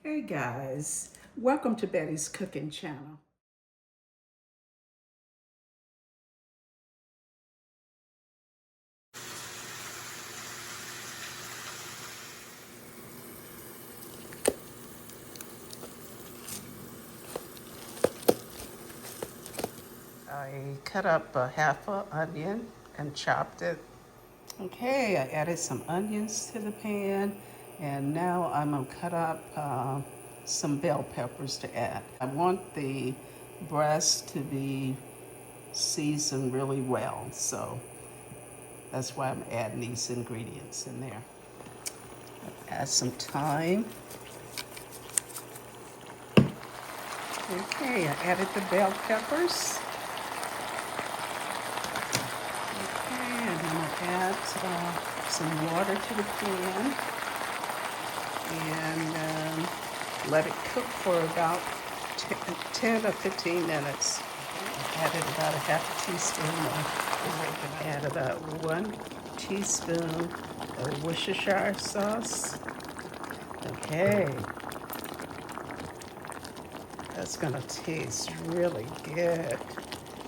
Hey guys, welcome to Betty's Cooking Channel. I cut up a half an onion and chopped it. Okay, I added some onions to the pan, and now I'm gonna cut up some bell peppers to add. I want the breast to be seasoned really well, so that's why I'm adding these ingredients in there. Add some thyme. Okay, I added the bell peppers. Okay, and I'm gonna add some water to the pan and let it cook for about 10 or 15 minutes. I added about a half a teaspoon of oregano. I add about 1 teaspoon of Worcestershire sauce. Okay, that's gonna taste really good.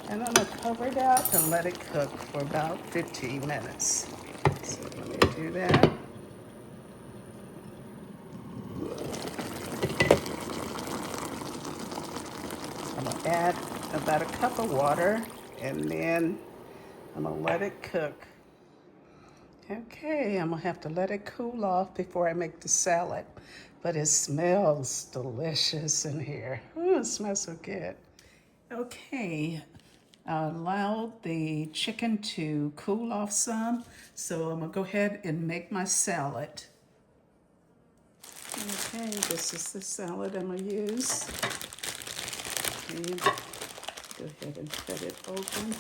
And I'm gonna cover it up and let it cook for about 15 minutes. So let me do that. I'm gonna add about a cup of water and then I'm gonna let it cook. Okay, I'm gonna have to let it cool off before I make the salad, but it smells delicious in here. Ooh, it smells so good. Okay, I allowed the chicken to cool off some, so I'm gonna go ahead and make my salad. Okay, this is the salad I'm gonna use. And go ahead and cut it open.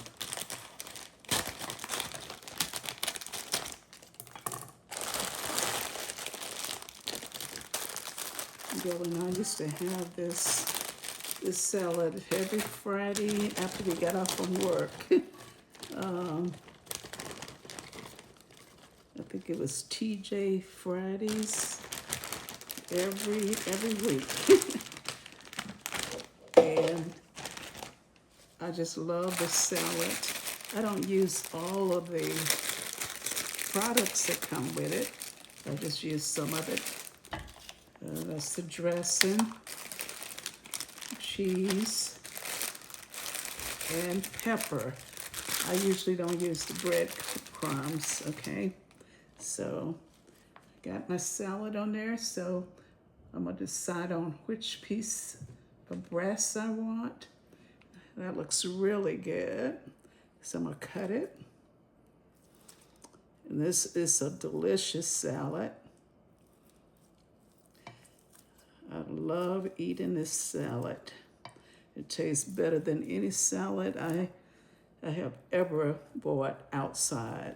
Bill and I used to have this salad every Friday after we got off from work. I think it was TJ Fridays every week. And I just love the salad. I don't use all of the products that come with it. I just use some of it. That's the dressing, cheese, and pepper. I usually don't use the bread crumbs, okay? So, got my salad on there, so I'm gonna decide on which piece of breast I want. That looks really good. So I'm gonna cut it. And this is a delicious salad. I love eating this salad. It tastes better than any salad I have ever bought outside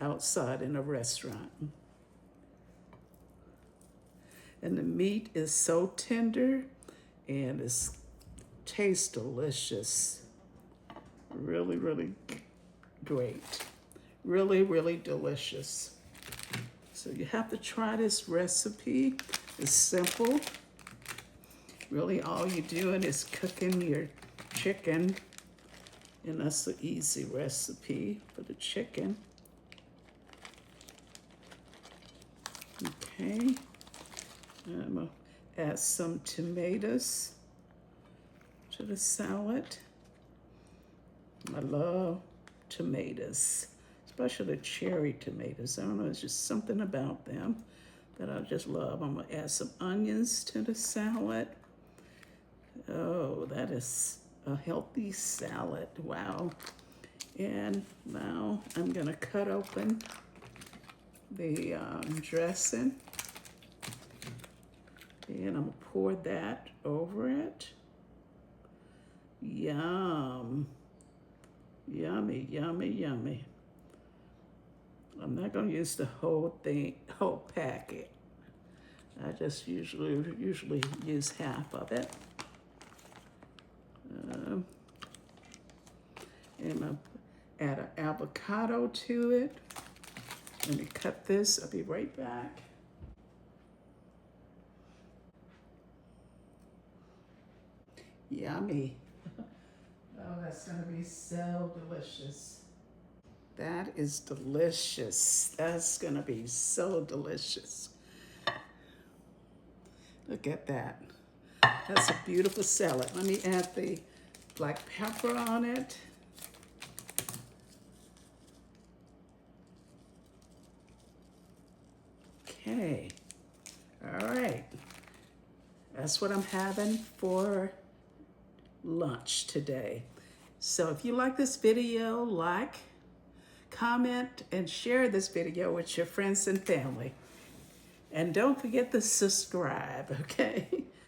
outside in a restaurant. And the meat is so tender and it tastes delicious. Really, really great. Really, really delicious. So you have to try this recipe. It's simple. Really all you're doing is cooking your chicken. And that's the easy recipe for the chicken. Okay. I'm gonna add some tomatoes to the salad. I love tomatoes, especially cherry tomatoes. I don't know, it's just something about them that I just love. I'm gonna add some onions to the salad. Oh, that is a healthy salad, wow. And now I'm gonna cut open the dressing. And I'm gonna pour that over it. Yum. Yummy, yummy, yummy. I'm not gonna use the whole packet. I just usually use half of it. And I'll add an avocado to it. Let me cut this, I'll be right back. Yummy. Oh, that's gonna be so delicious. That is delicious. That's gonna be so delicious. Look at that. That's a beautiful salad. Let me add the black pepper on it. Okay. All right. That's what I'm having for lunch today. So if you like this video, like, comment, and share this video with your friends and family. And don't forget to subscribe, okay?